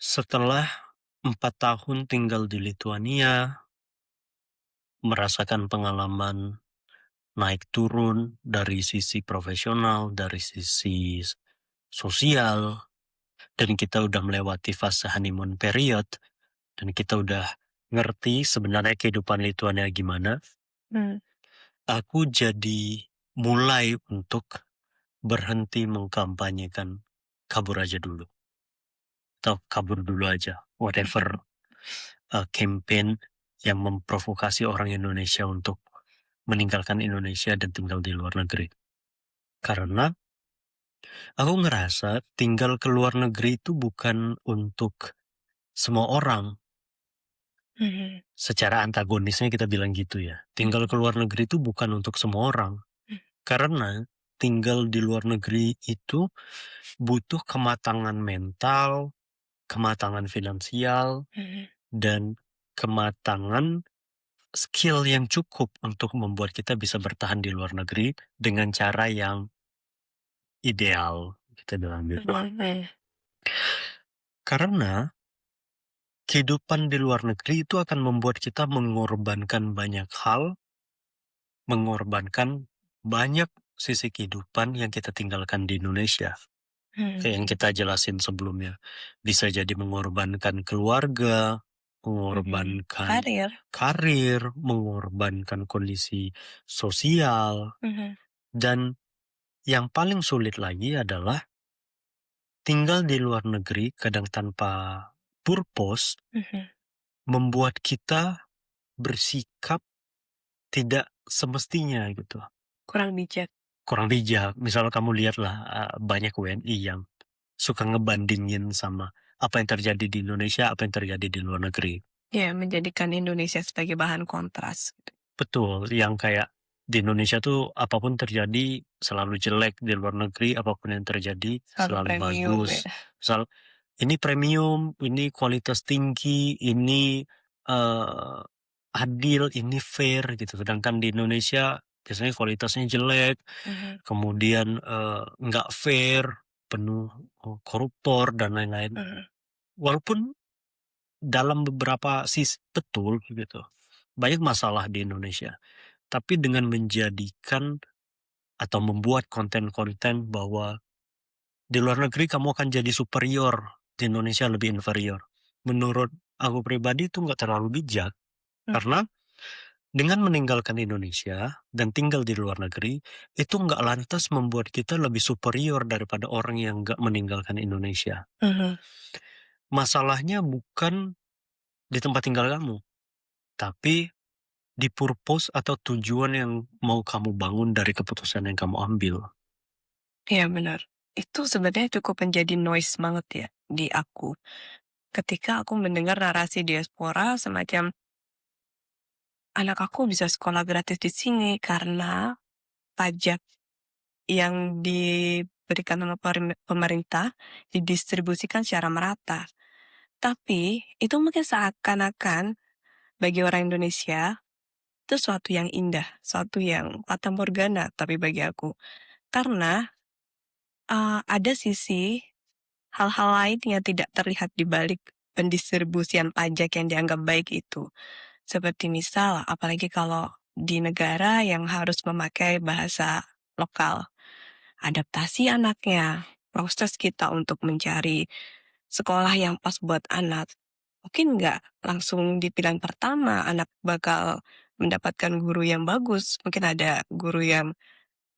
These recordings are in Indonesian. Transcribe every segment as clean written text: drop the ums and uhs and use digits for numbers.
Setelah 4 tahun tinggal di Lituania, merasakan pengalaman naik turun dari sisi profesional, dari sisi sosial, dan kita udah melewati fase honeymoon period, dan kita udah ngerti sebenarnya kehidupan Lituania gimana, Mmm, aku jadi mulai untuk berhenti mengkampanyekan kabur aja dulu, atau kabur dulu aja, whatever campaign yang memprovokasi orang Indonesia untuk meninggalkan Indonesia dan tinggal di luar negeri. Karena aku ngerasa tinggal ke luar negeri itu bukan untuk semua orang. mhm, Secara antagonisnya kita bilang gitu ya. Tinggal ke luar negeri itu bukan untuk semua orang. mhm, Karena tinggal di luar negeri itu butuh kematangan mental, kematangan finansial, mhm. dan kematangan skill yang cukup untuk membuat kita bisa bertahan di luar negeri dengan cara yang ideal, kita bilang gitu. Mhm. Karena kehidupan di luar negeri itu akan membuat kita mengorbankan banyak hal, mengorbankan banyak sisi kehidupan yang kita tinggalkan di Indonesia. Kayak yang kita jelasin sebelumnya. Bisa jadi mengorbankan keluarga, Mhm. mengorbankan Karir. karir, mengorbankan kondisi sosial, Mhm, dan yang paling sulit lagi adalah tinggal di luar negeri kadang tanpa purpose mhm. membuat kita bersikap tidak semestinya gitu, Kurang bijak. kurang bijak. Misal kamu lihatlah, banyak WNI yang suka ngebandingin sama apa yang terjadi di Indonesia, apa yang terjadi di luar negeri. Ya, menjadikan Indonesia sebagai bahan kontras gitu. Betul, yang kayak di Indonesia tuh apapun terjadi selalu jelek, di luar negeri apapun yang terjadi Selalu selalu premium ya. bagus. Misal ini premium, ini kualitas tinggi, ini, eee, adil, ini fair gitu. Sedangkan di Indonesia biasanya kualitasnya jelek, Mhm, kemudian, nggak fair, penuh, koruptor dan lain-lain. mhm. Walaupun dalam beberapa sisi betul gitu, banyak masalah di Indonesia, tapi dengan menjadikan atau membuat konten-konten bahwa di luar negeri kamu akan jadi superior, di Indonesia lebih inferior. Menurut aku pribadi itu nggak terlalu bijak, Mhm, karena dengan meninggalkan Indonesia dan tinggal di luar negeri, itu nggak lantas membuat kita lebih superior daripada orang yang nggak meninggalkan Indonesia. mhm. Masalahnya bukan di tempat tinggal kamu, tapi di purpose atau tujuan yang mau kamu bangun dari keputusan yang kamu ambil. Iya benar. Itu sebenarnya cukup menjadi noise banget ya di aku. Ketika aku mendengar narasi diaspora semacam, "Anak aku bisa sekolah gratis di sini karena pajak yang diberikan oleh pemerintah didistribusikan secara merata." Tapi itu mungkin seakan-akan bagi orang Indonesia itu suatu yang indah, suatu yang fata morgana tapi bagi aku. Karena, ada sisi hal-hal lain yang tidak terlihat di balik pendistribusian pajak yang dianggap baik itu. Seperti misal, apalagi kalau di negara yang harus memakai bahasa lokal, adaptasi anaknya, proses kita untuk mencari sekolah yang pas buat anak, mungkin nggak langsung di pilihan pertama anak bakal mendapatkan guru yang bagus, mungkin ada guru yang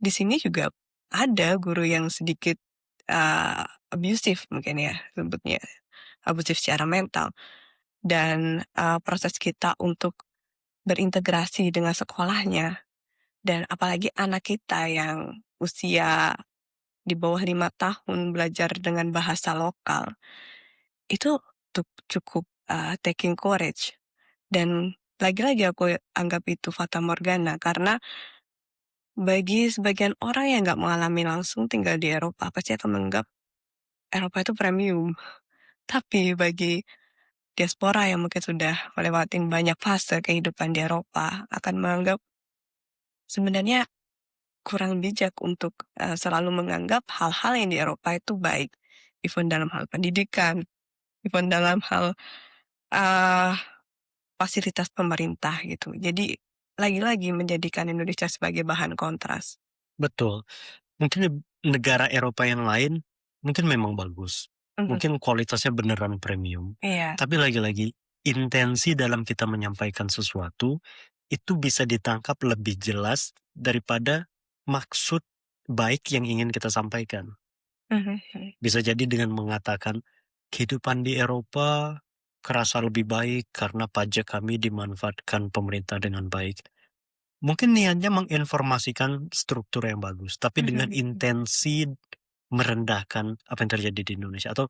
di sini juga ada guru yang sedikit, abusive mungkin ya sebutnya, abusive secara mental dan, proses kita untuk berintegrasi dengan sekolahnya dan apalagi anak kita yang usia di bawah 5 tahun belajar dengan bahasa lokal, itu cukup, taking courage dan lagi-lagi aku anggap itu fata morgana karena bagi sebagian orang yang nggak mengalami langsung tinggal di Eropa, pasti akan menganggap Eropa itu premium. Tapi bagi diaspora yang mungkin sudah melewati banyak fase kehidupan di Eropa, akan menganggap sebenarnya kurang bijak untuk, selalu menganggap hal-hal yang di Eropa itu baik, even dalam hal pendidikan, even dalam hal, eee, fasilitas pemerintah gitu. Jadi lagi-lagi menjadikan Indonesia sebagai bahan kontras. Betul. Mungkin negara Eropa yang lain, mungkin memang bagus. Mhm, Mungkin kualitasnya beneran premium. iya, Tapi lagi-lagi, intensi dalam kita menyampaikan sesuatu, itu bisa ditangkap lebih jelas daripada maksud baik yang ingin kita sampaikan. mhm mhm, Bisa jadi dengan mengatakan, kehidupan di Eropa kerasa lebih baik karena pajak kami dimanfaatkan pemerintah dengan baik. Mungkin niatnya menginformasikan struktur yang bagus, tapi mhm dengan mhm, intensi merendahkan apa yang terjadi di Indonesia atau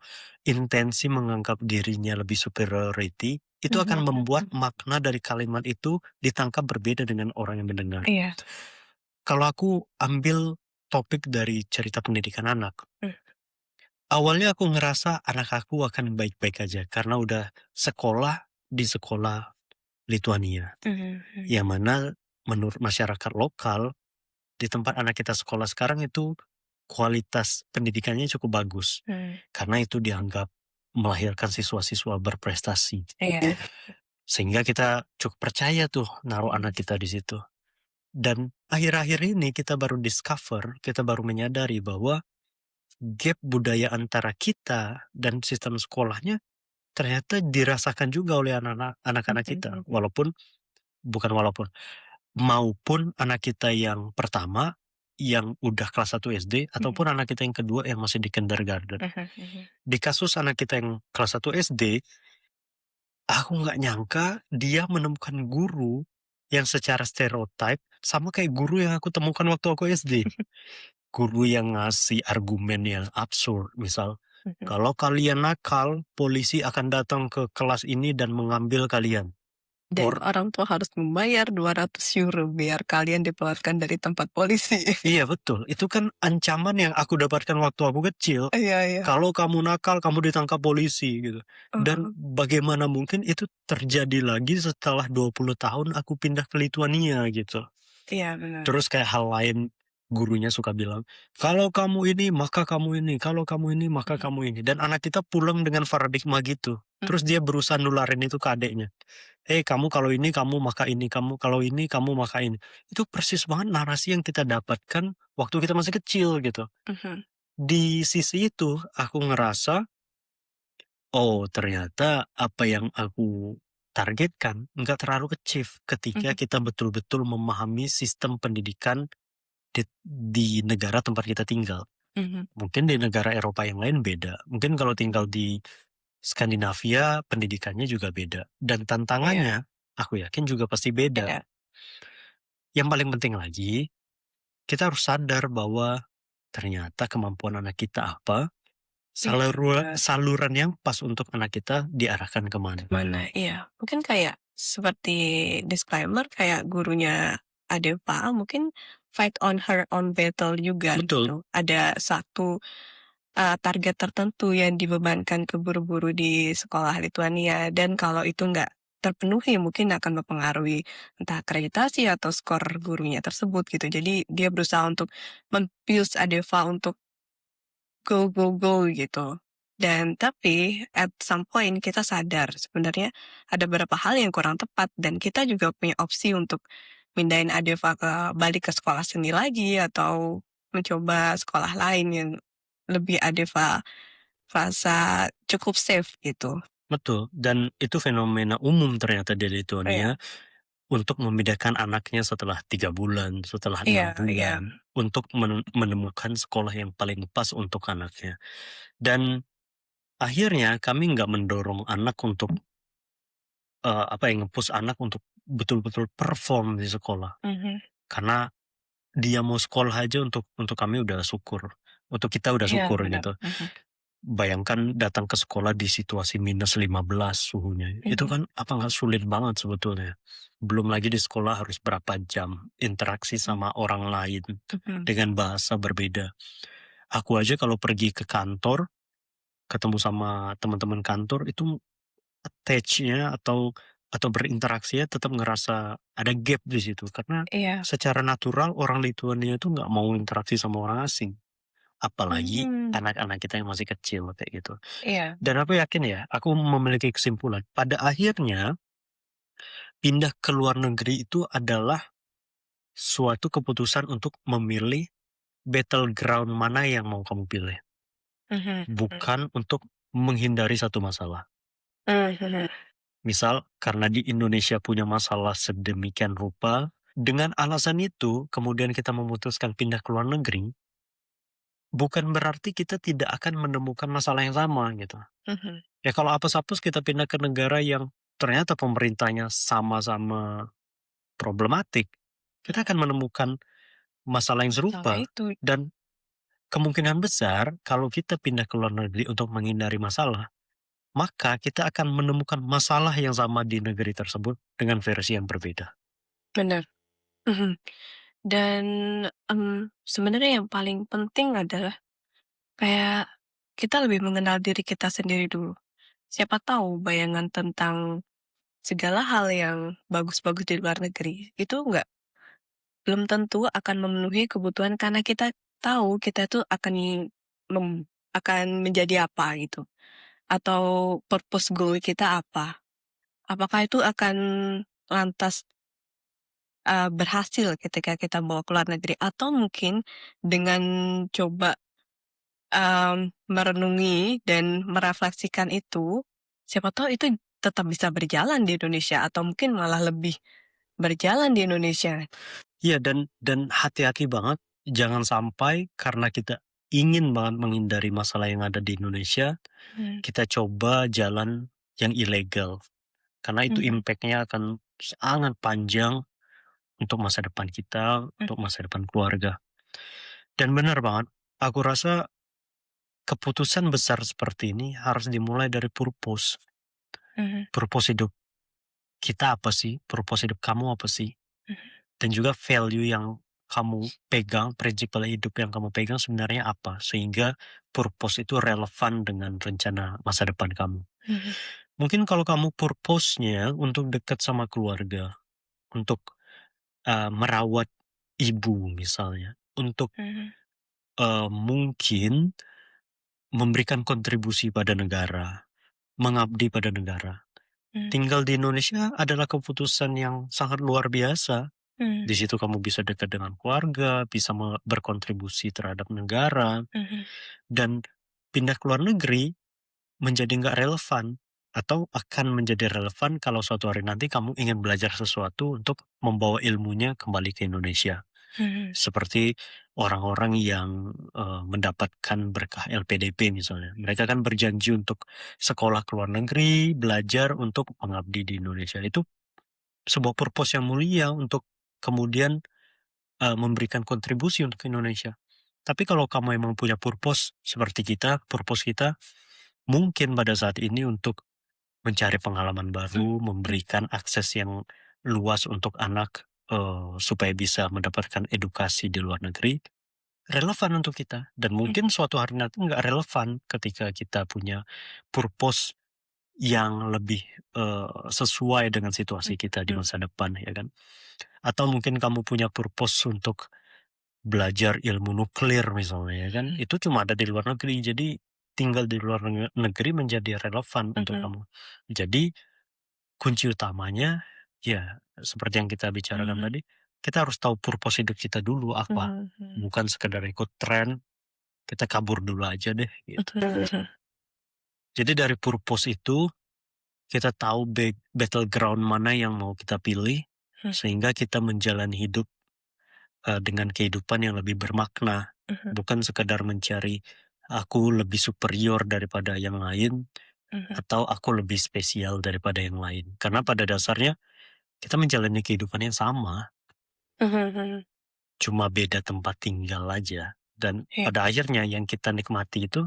intensi menganggap dirinya lebih superiority, itu mhm akan membuat mhm, makna dari kalimat itu ditangkap berbeda dengan orang yang mendengar. iya, Kalau aku ambil topik dari cerita pendidikan anak, mmm, awalnya aku ngerasa anak aku akan baik-baik aja karena udah sekolah di sekolah Lituania, mhm mhm, yang mana menurut masyarakat lokal di tempat anak kita sekolah sekarang itu kualitas pendidikannya cukup bagus, mmm, karena itu dianggap melahirkan siswa-siswa berprestasi. iya, Sehingga kita cukup percaya tuh naruh mhm anak kita di situ. Dan akhir-akhir ini kita baru discover, kita baru menyadari bahwa gap budaya antara kita dan sistem sekolahnya ternyata dirasakan juga oleh anak-anak mhm kita. mhm, Maupun anak kita yang pertama, yang udah kelas 1 SD, mhm, ataupun anak kita yang kedua yang masih di kindergarten. mhm mhm, Di kasus anak kita yang kelas 1 SD, aku nggak nyangka dia menemukan guru yang secara stereotype sama kayak guru yang aku temukan waktu aku SD. Guru yang ngasih argumen yang absurd, misal, mhm. "Kalau kalian nakal, polisi akan datang ke kelas ini dan mengambil kalian." Dan orang tua harus membayar €200 biar kalian dikeluarkan dari tempat polisi. Iya betul, itu kan ancaman yang aku dapatkan waktu aku kecil. Iya iya, Kalau kamu nakal, kamu ditangkap polisi gitu. Dan heeh, bagaimana mungkin itu terjadi lagi setelah 20 tahun aku pindah ke Lituania gitu. iya benar, Terus kayak hal lain, gurunya suka bilang, "Kalau kamu ini, maka kamu ini, kalau kamu ini, maka mhm kamu ini." Dan anak kita pulang dengan paradigma gitu. mhm Terus dia berusaha nularin itu ke adeknya. Kamu kalau ini kamu maka ini, kamu kalau ini kamu maka ini." Itu persis banget narasi yang kita dapatkan waktu kita masih kecil gitu. mhm, Di sisi itu aku ngerasa, oh ternyata apa yang aku targetkan nggak terlalu achieve ketika mhm kita betul-betul memahami sistem pendidikan di negara tempat kita tinggal. mhm, Mungkin di negara Eropa yang lain beda, mungkin kalau tinggal di Skandinavia pendidikannya juga beda dan iya tantangannya aku yakin juga pasti beda. iya Yang paling penting lagi, kita harus sadar bahwa ternyata kemampuan anak kita apa, iya benar. saluran yang pas untuk anak kita diarahkan kemana. Mana iya, mungkin kayak seperti disclaimer kayak gurunya Adeva mungkin fight on her own battle juga Betul, gitu. Ada satu target tertentu yang dibebankan ke guru-guru di sekolah Lituania dan kalau itu nggak terpenuhi mungkin akan mempengaruhi entah akreditasi atau skor gurunya tersebut gitu. Jadi dia berusaha untuk men-push Adeva untuk go go go gitu. Dan tapi at some point kita sadar sebenarnya ada beberapa hal yang kurang tepat dan kita juga punya opsi untuk mindahin Adeva balik ke sekolah seni lagi atau mencoba sekolah lain yang lebih Adeva rasa cukup safe gitu. betul, dan itu fenomena umum ternyata di Iya Lituania untuk membedakan anaknya setelah 3 bulan, setelah iya 6 iya. bulan, untuk menemukan sekolah yang paling pas untuk anaknya. Dan akhirnya kami nggak mendorong anak untuk, nge-push anak untuk betul-betul perform di sekolah. Mhm. Karena dia mau sekolah aja untuk kami udah syukur, untuk kita udah Iya syukur benar. gitu. Mhm. Bayangkan datang ke sekolah di situasi -15 suhunya, itu Mhm kan apa nggak sulit banget sebetulnya. Belum lagi di sekolah harus berapa jam interaksi mhm sama orang lain mhm. dengan bahasa berbeda. Aku aja kalau pergi ke kantor, ketemu sama teman-teman kantor itu attach-nya atau berinteraksinya tetap ngerasa ada gap di situ, karena Iya secara natural orang Lituania itu nggak mau interaksi sama orang asing. apalagi Mhm. anak-anak kita yang masih kecil kayak gitu. Iya. Dan aku yakin ya, aku memiliki kesimpulan, pada akhirnya pindah ke luar negeri itu adalah suatu keputusan untuk memilih battleground mana yang mau kamu pilih, Mhm mhm. bukan untuk menghindari satu masalah. Mhm. Misal karena di Indonesia punya masalah sedemikian rupa, dengan alasan itu kemudian kita memutuskan pindah ke luar negeri, bukan berarti kita tidak akan menemukan masalah yang sama gitu. Mhm. Ya kalau apes-apes kita pindah ke negara yang ternyata pemerintahnya sama-sama problematik, kita akan menemukan masalah yang Masalah serupa. itu. Dan kemungkinan besar kalau kita pindah ke luar negeri untuk menghindari masalah, maka kita akan menemukan masalah yang sama di negeri tersebut dengan versi yang berbeda. Bener. Mhm. Dan, sebenarnya yang paling penting adalah kayak kita lebih mengenal diri kita sendiri dulu. Siapa tahu bayangan tentang segala hal yang bagus-bagus di luar negeri itu belum tentu akan memenuhi kebutuhan karena kita tahu kita tuh akan menjadi apa gitu, atau purpose goal kita apa. Apakah itu akan lantas, berhasil ketika kita bawa ke luar negeri atau mungkin dengan coba, merenungi dan merefleksikan itu, siapa tahu itu tetap bisa berjalan di Indonesia atau mungkin malah lebih berjalan di Indonesia. Iya, dan hati-hati banget, jangan sampai karena kita ingin banget menghindari masalah yang ada di Indonesia, Mhm kita coba jalan yang ilegal. Karena itu mhm impact-nya akan sangat panjang untuk masa depan kita, untuk mhm masa depan keluarga. Dan benar banget, aku rasa keputusan besar seperti ini harus dimulai dari purpose. mhm Purpose hidup kita apa sih? Purpose hidup kamu apa sih? mhm Dan juga value yang kamu pegang, prinsipal hidup yang kamu pegang sebenarnya apa? Sehingga purpose itu relevan dengan rencana masa depan kamu. mhm Mungkin kalau kamu purpose-nya untuk dekat sama keluarga, untuk merawat ibu misalnya, untuk mhm mungkin memberikan kontribusi pada negara, mengabdi pada negara. mhm Tinggal di Indonesia adalah keputusan yang sangat luar biasa. mhm Di situ kamu bisa dekat dengan keluarga, bisa berkontribusi terhadap negara, mhm dan pindah ke luar negeri menjadi nggak relevan atau akan menjadi relevan kalau suatu hari nanti kamu ingin belajar sesuatu untuk membawa ilmunya kembali ke Indonesia. mhm Seperti orang-orang yang mendapatkan berkah LPDP misalnya. Mereka kan berjanji untuk sekolah ke luar negeri, belajar untuk mengabdi di Indonesia. Itu sebuah purpose yang mulia untuk kemudian memberikan kontribusi untuk Indonesia. Tapi kalau kamu emang punya purpose seperti kita, purpose kita mungkin pada saat ini untuk mencari pengalaman mhm baru, mhm memberikan akses yang luas untuk anak, supaya bisa mendapatkan edukasi di luar negeri, relevan untuk kita. Dan mungkin mhm suatu hari nanti nggak relevan ketika kita punya purpose yang lebih, sesuai dengan situasi kita di mhm masa depan, ya kan. Atau mungkin kamu punya purpose untuk belajar ilmu nuklir misalnya ya kan, mhm itu cuma ada di luar negeri, jadi tinggal di luar negeri menjadi relevan untuk mhm kamu. Jadi kunci utamanya, ya seperti yang kita bicarakan mhm tadi, kita harus tahu purpose hidup kita dulu apa, mhm mhm bukan sekedar ikut tren, kita kabur dulu aja deh gitu. mhm Jadi dari purpose itu, kita tahu battleground mana yang mau kita pilih, mhm sehingga kita menjalani hidup dengan kehidupan yang lebih bermakna, mhm bukan sekedar mencari aku lebih superior daripada yang lain mhm atau aku lebih spesial daripada yang lain. Karena pada dasarnya kita menjalani kehidupan yang sama, mhm mhm. cuma beda tempat tinggal aja. Dan Iya. pada akhirnya yang kita nikmati itu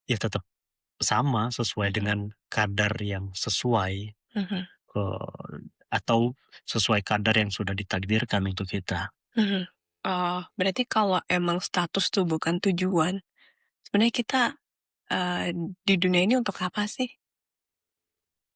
ya tetap sama, sesuai Mhm dengan kadar yang sesuai, mhm atau sesuai kadar yang sudah ditakdirkan untuk kita. mhm. Oh, berarti kalau emang status tuh bukan tujuan, sebenarnya kita, eee, di dunia ini untuk apa sih?